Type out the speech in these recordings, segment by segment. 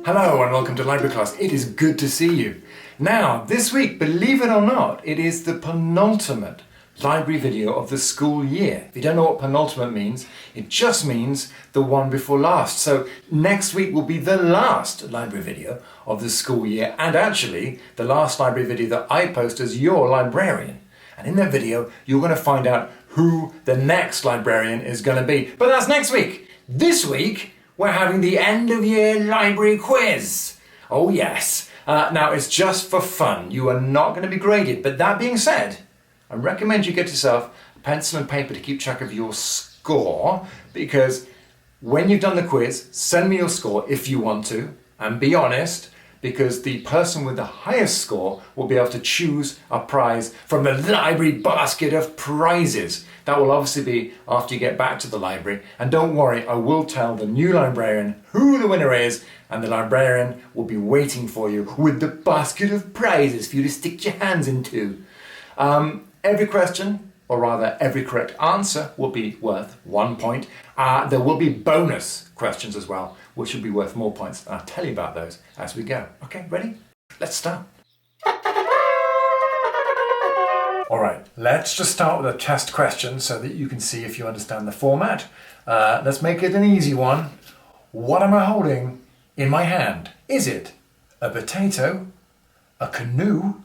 Hello and welcome to Library Class. It is good to see you. Now, this week, believe it or not, it is the penultimate library video of the school year. If you don't know what penultimate means, it just means the one before last. So next week will be the last library video of the school year, and actually the last library video that I post as your librarian. And in that video, you're going to find out who the next librarian is going to be. But that's next week. This week, we're having the end of year library quiz. Oh yes. Now it's just for fun. You are not going to be graded. But that being said, I recommend you get yourself a pencil and paper to keep track of your score, because when you've done the quiz, send me your score if you want to, and be honest, because the person with the highest score will be able to choose a prize from the library basket of prizes. That will obviously be after you get back to the library. And don't worry, I will tell the new librarian who the winner is, and the librarian will be waiting for you with the basket of prizes for you to stick your hands into. Every question, or rather every correct answer, will be worth 1 point. There will be bonus questions as well, which will be worth more points. And I'll tell you about those as we go. Okay, ready? Let's start. All right, let's just start with a test question so that you can see if you understand the format. Let's make it an easy one. What am I holding in my hand? Is it a potato, a canoe,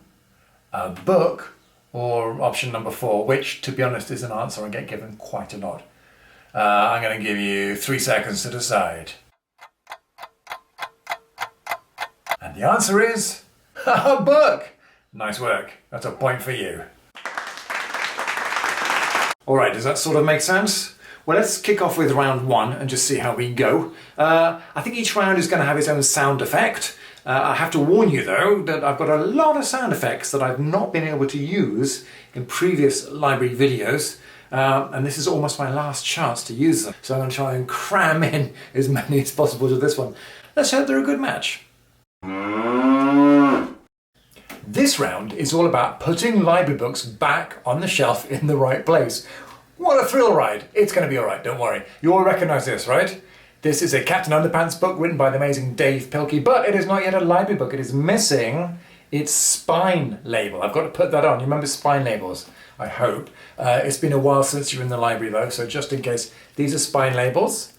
a book, or option number 4, which, to be honest, is an answer I get given quite a lot. I'm going to give you 3 seconds to decide. And the answer is a book. Nice work. That's a point for you. All right, does that sort of make sense? Well, let's kick off with round 1 and just see how we go. I think each round is going to have its own sound effect. I have to warn you though that I've got a lot of sound effects that I've not been able to use in previous library videos, and this is almost my last chance to use them. So I'm going to try and cram in as many as possible to this one. Let's hope they're a good match. This round is all about putting library books back on the shelf in the right place. What a thrill ride! It's going to be alright, don't worry. You all recognise this, right? This is a Captain Underpants book written by the amazing Dave Pilkey, but it is not yet a library book. It is missing its spine label. I've got to put that on. You remember spine labels, I hope. It's been a while since you were in the library though, so just in case, these are spine labels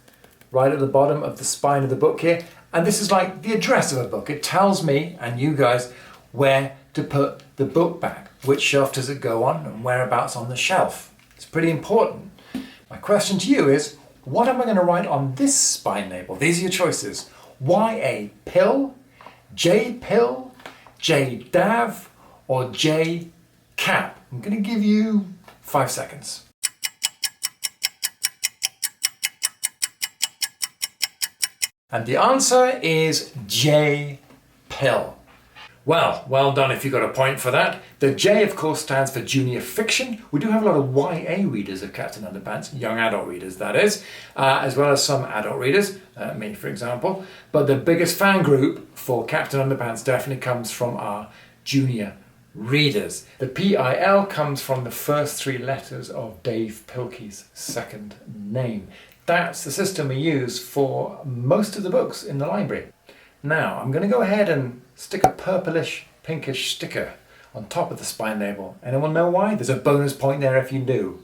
right at the bottom of the spine of the book here. And this is like the address of a book. It tells me and you guys where to put the book back. Which shelf does it go on and whereabouts on the shelf. It's pretty important. My question to you is, what am I going to write on this spine label? These are your choices. Y-A pill, J pill, J dav, or J cap. I'm going to give you 5 seconds. And the answer is J pill. Well done if you got a point for that. The J, of course, stands for junior fiction. We do have a lot of YA readers of Captain Underpants, young adult readers that is, as well as some adult readers, me for example. But the biggest fan group for Captain Underpants definitely comes from our junior readers. The PIL comes from the first 3 letters of Dave Pilkey's second name. That's the system we use for most of the books in the library. Now, I'm going to go ahead and stick a purplish, pinkish sticker on top of the spine label. Anyone know why? There's a bonus point there if you do.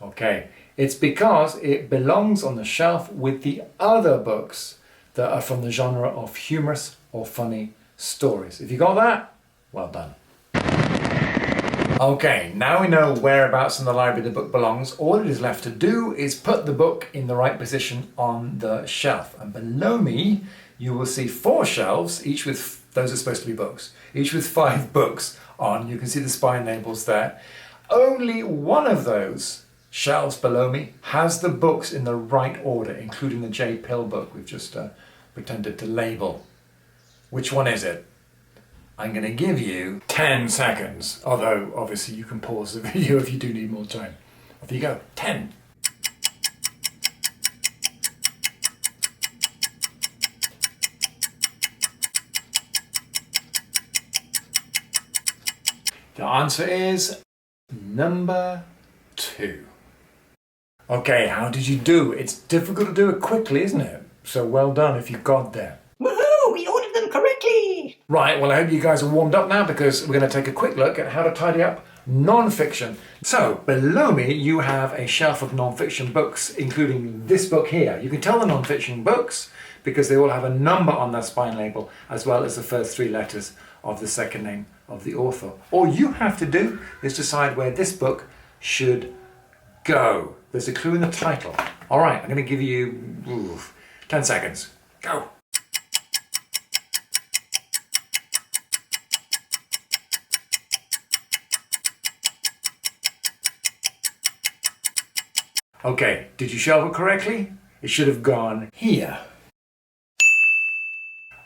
Okay, it's because it belongs on the shelf with the other books that are from the genre of humorous or funny stories. If you got that, well done. Okay, now we know whereabouts in the library the book belongs. All it is left to do is put the book in the right position on the shelf. And below me, you will see 4 shelves, each with, those are supposed to be books, each with 5 books on. You can see the spine labels there. Only one of those shelves below me has the books in the right order, including the J Pill book we've just pretended to label. Which one is it? I'm going to give you 10 seconds, although obviously you can pause the video if you do need more time. Off you go. 10. The answer is number 2. Okay, how did you do? It's difficult to do it quickly, isn't it? So well done if you got there. Right, well I hope you guys are warmed up now because we're going to take a quick look at how to tidy up non-fiction. So, below me you have a shelf of non-fiction books, including this book here. You can tell the non-fiction books because they all have a number on their spine label as well as the first 3 letters of the second name of the author. All you have to do is decide where this book should go. There's a clue in the title. Alright, I'm going to give you 10 seconds. Go! Okay, did you shelve it correctly? It should have gone here.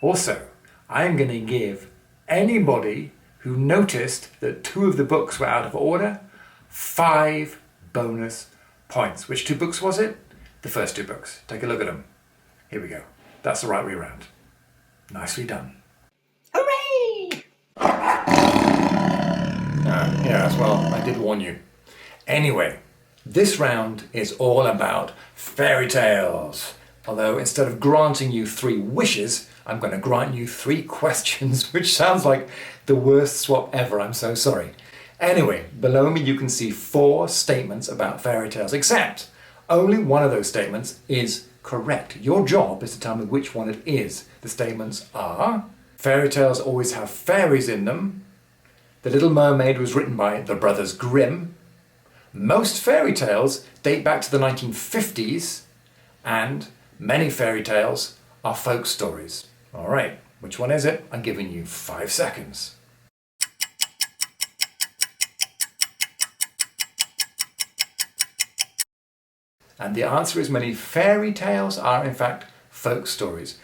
Also, I'm going to give anybody who noticed that 2 of the books were out of order 5 bonus points. Which 2 books was it? The first 2 books. Take a look at them. Here we go. That's the right way around. Nicely done. Hooray! Yes, well, I did warn you. Anyway, this round is all about fairy tales. Although instead of granting you 3 wishes, I'm going to grant you 3 questions, which sounds like the worst swap ever. I'm so sorry. Anyway, below me you can see 4 statements about fairy tales, except only one of those statements is correct. Your job is to tell me which one it is. The statements are: fairy tales always have fairies in them. The Little Mermaid was written by the Brothers Grimm. Most fairy tales date back to the 1950s, and many fairy tales are folk stories. All right, which one is it? I'm giving you 5 seconds. And the answer is many fairy tales are in fact folk stories.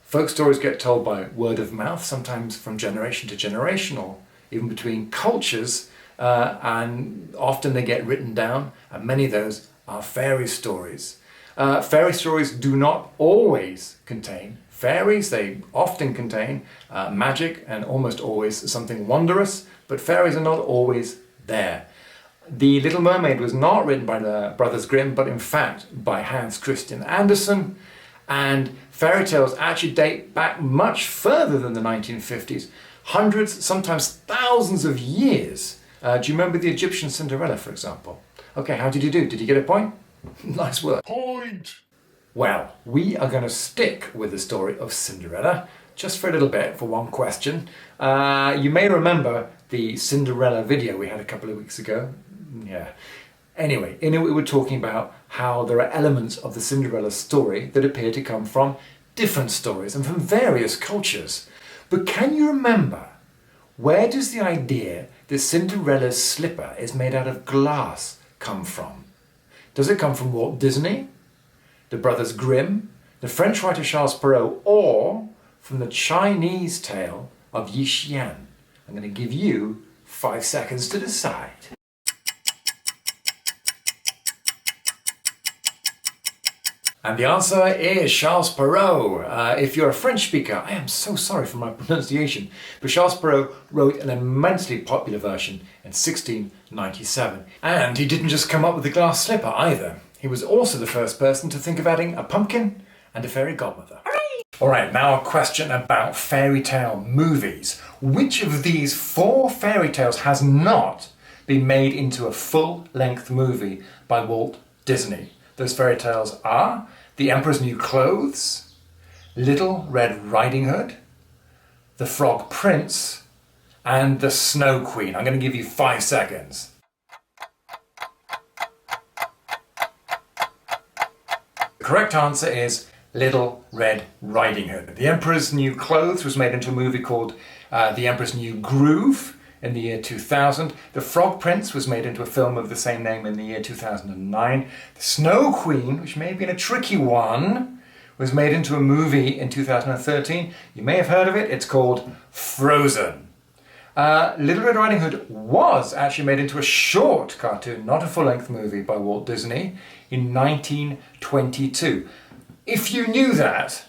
Folk stories get told by word of mouth, sometimes from generation to generation or even between cultures, and often they get written down, and many of those are fairy stories. Fairy stories do not always contain fairies. They often contain magic and almost always something wondrous, but fairies are not always there. The Little Mermaid was not written by the Brothers Grimm, but in fact by Hans Christian Andersen, and fairy tales actually date back much further than the 1950s, hundreds, sometimes thousands of years. Do you remember the Egyptian Cinderella, for example? Okay, how did you do? Did you get a point? Nice work. Point! Well, we are going to stick with the story of Cinderella, just for a little bit, for one question. You may remember the Cinderella video we had a couple of weeks ago. Yeah. Anyway, in it we were talking about how there are elements of the Cinderella story that appear to come from different stories and from various cultures. But can you remember, where does the idea that Cinderella's slipper is made out of glass come from? Does it come from Walt Disney, the Brothers Grimm, the French writer Charles Perrault, or from the Chinese tale of Yi Xian? I'm going to give you 5 seconds to decide. And the answer is Charles Perrault. If you're a French speaker, I am so sorry for my pronunciation, but Charles Perrault wrote an immensely popular version in 1697. And he didn't just come up with the glass slipper either. He was also the first person to think of adding a pumpkin and a fairy godmother. Alright, now a question about fairy tale movies. Which of these 4 fairy tales has not been made into a full-length movie by Walt Disney? Those fairy tales are The Emperor's New Clothes, Little Red Riding Hood, The Frog Prince, and The Snow Queen. I'm going to give you 5 seconds. The correct answer is Little Red Riding Hood. The Emperor's New Clothes was made into a movie called The Emperor's New Groove in the year 2000. The Frog Prince was made into a film of the same name in the year 2009. The Snow Queen, which may have been a tricky one, was made into a movie in 2013. You may have heard of it. It's called Frozen. Little Red Riding Hood was actually made into a short cartoon, not a full-length movie, by Walt Disney in 1922. If you knew that,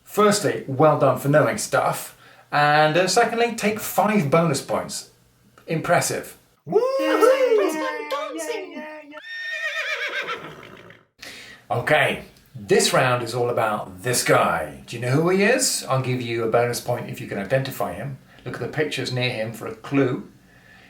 firstly, well done for knowing stuff, and secondly, take 5 bonus points. Impressive. Woo! Okay, This round is all about this guy. Do you know who he is? I'll give you a bonus point if you can identify him. Look at the pictures near him for a clue.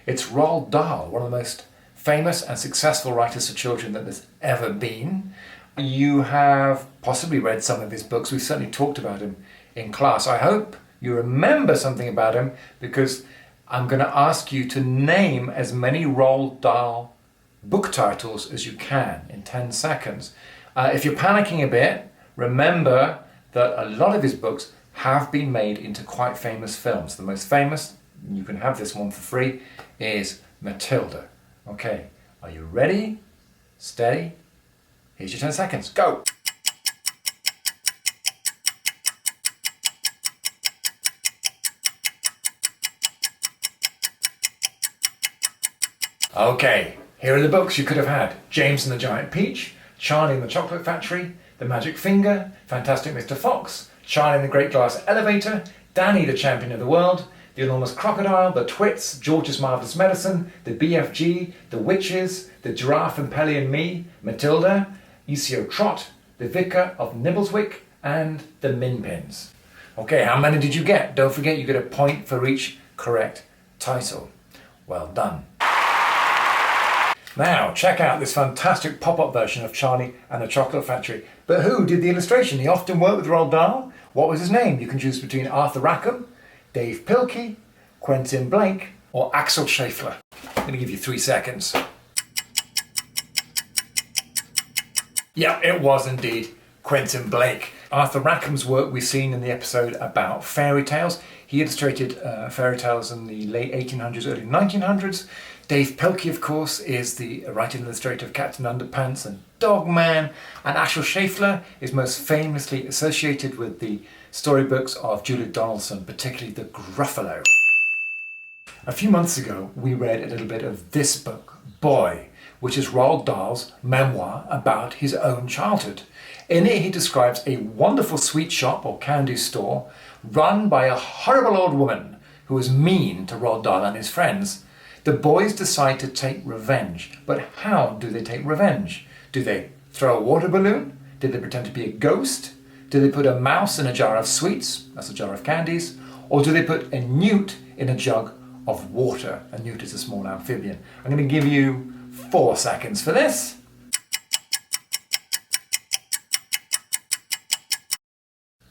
It's Roald Dahl, one of the most famous and successful writers for children that there's ever been. You have possibly read some of his books. We've certainly talked about him in class. I hope you remember something about him, because I'm going to ask you to name as many Roald Dahl book titles as you can in 10 seconds. If you're panicking a bit, remember that a lot of his books have been made into quite famous films. The most famous, you can have this one for free, is Matilda. Okay, are you ready? Steady. Here's your 10 seconds. Go! Okay, here are the books you could have had. James and the Giant Peach, Charlie and the Chocolate Factory, The Magic Finger, Fantastic Mr. Fox, Charlie and the Great Glass Elevator, Danny the Champion of the World, The Enormous Crocodile, The Twits, George's Marvellous Medicine, The BFG, The Witches, The Giraffe and Pelly and Me, Matilda, ECO Trot, The Vicar of Nibbleswick, and The Minpins. Okay, how many did you get? Don't forget you get a point for each correct title. Well done. Now, check out this fantastic pop-up version of Charlie and the Chocolate Factory. But who did the illustration? He often worked with Roald Dahl. What was his name? You can choose between Arthur Rackham, Dave Pilkey, Quentin Blake, or Axel Scheffler. I'm going to give you 3 seconds. Yeah, it was indeed Quentin Blake. Arthur Rackham's work we've seen in the episode about fairy tales. He illustrated fairy tales in the late 1800s, early 1900s. Dave Pilkey, of course, is the writer and illustrator of Captain Underpants and Dogman. And Axel Scheffler is most famously associated with the storybooks of Julia Donaldson, particularly The Gruffalo. A few months ago, we read a little bit of this book, Boy, which is Roald Dahl's memoir about his own childhood. In it, he describes a wonderful sweet shop or candy store run by a horrible old woman who was mean to Roald Dahl and his friends. The boys decide to take revenge, but how do they take revenge? Do they throw a water balloon? Do they pretend to be a ghost? Do they put a mouse in a jar of sweets, that's a jar of candies? Or do they put a newt in a jug of water? A newt is a small amphibian. I'm going to give you 4 seconds for this.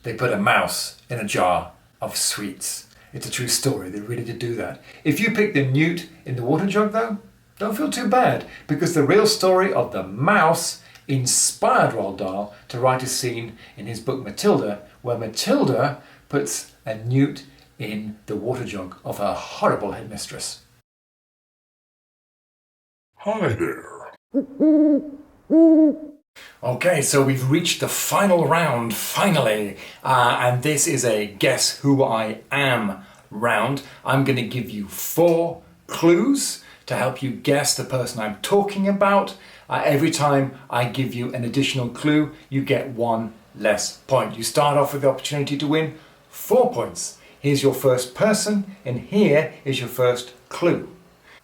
They put a mouse in a jar of sweets. It's a true story, they really did do that. If you pick the newt in the water jug though, don't feel too bad, because the real story of the mouse inspired Roald Dahl to write a scene in his book Matilda, where Matilda puts a newt in the water jug of her horrible headmistress. Hi there. Okay, so we've reached the final round, finally. And this is a Guess Who I Am round. I'm going to give you 4 clues to help you guess the person I'm talking about. Every time I give you an additional clue, you get 1 less point. You start off with the opportunity to win 4 points. Here's your first person, and here is your first clue.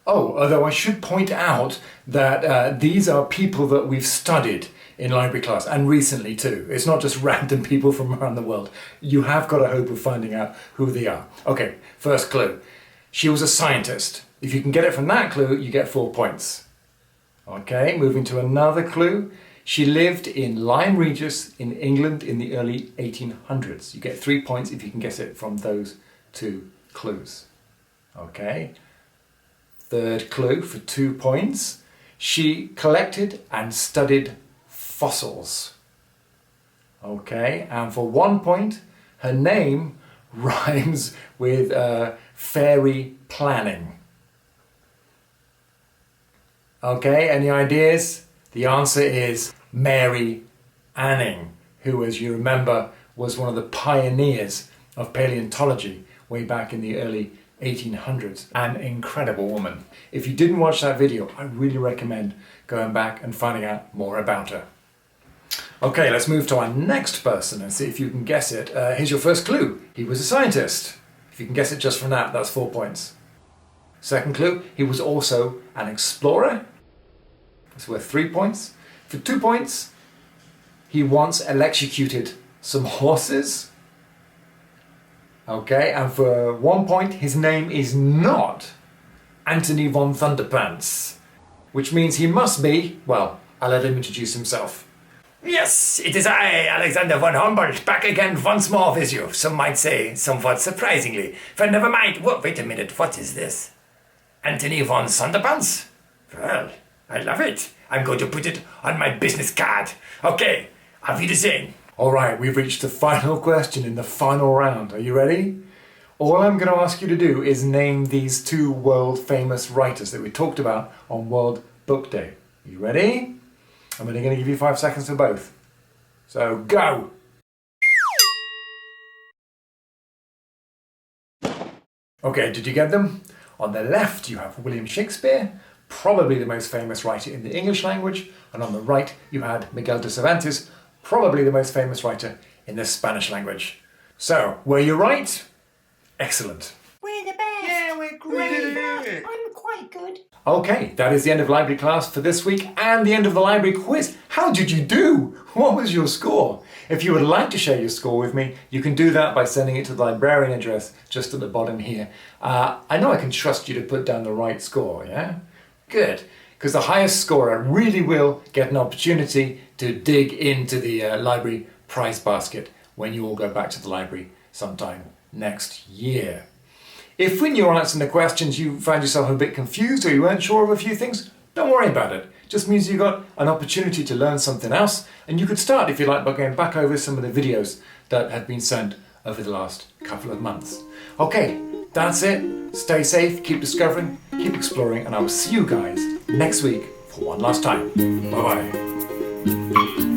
Oh, although I should point out that these are people that we've studied in library class, and recently too. It's not just random people from around the world. You have got a hope of finding out who they are. Okay, first clue. She was a scientist. If you can get it from that clue, you get 4 points. Okay, moving to another clue. She lived in Lyme Regis in England in the early 1800s. You get 3 points if you can guess it from those 2 clues. Okay. Third clue for 2 points. She collected and studied fossils. Okay, and for 1 point, her name rhymes with fairy planning. Okay, any ideas? The answer is Mary Anning, who, as you remember, was one of the pioneers of paleontology way back in the early 1800s. An incredible woman. If you didn't watch that video, I really recommend going back and finding out more about her. Okay, let's move to our next person and see if you can guess it. Here's your first clue. He was a scientist. If you can guess it just from that, that's 4 points. Second clue, he was also an explorer. It's worth 3 points. For 2 points, he once electrocuted some horses. Okay, and for 1 point, his name is not Anthony von Thunderpants, which means he must be, well, I'll let him introduce himself. Yes, it is I, Alexander von Humboldt, back again once more with you. Some might say, somewhat surprisingly. But never mind. Wait a minute, what is this? Anthony von Thunderpants? Well, I love it. I'm going to put it on my business card. Okay, auf Wiedersehen. All right, we've reached the final question in the final round. Are you ready? All I'm going to ask you to do is name these two world famous writers that we talked about on World Book Day. You ready? I'm only going to give you 5 seconds for both. So go! Okay, did you get them? On the left you have William Shakespeare, probably the most famous writer in the English language, and on the right you had Miguel de Cervantes, probably the most famous writer in the Spanish language. So, were you right? Excellent. We're the best. Yeah, we're great. I'm quite good. Okay, that is the end of library class for this week and the end of the library quiz. How did you do? What was your score? If you would like to share your score with me, you can do that by sending it to the librarian address just at the bottom here. I know I can trust you to put down the right score, yeah? Good, because the highest scorer really will get an opportunity to dig into the library prize basket when you all go back to the library sometime next year. If when you were answering the questions you found yourself a bit confused or you weren't sure of a few things, don't worry about it. It just means you got an opportunity to learn something else, and you could start, if you like, by going back over some of the videos that have been sent over the last couple of months. Okay, that's it. Stay safe, keep discovering, keep exploring, and I will see you guys next week for one last time. Bye-bye.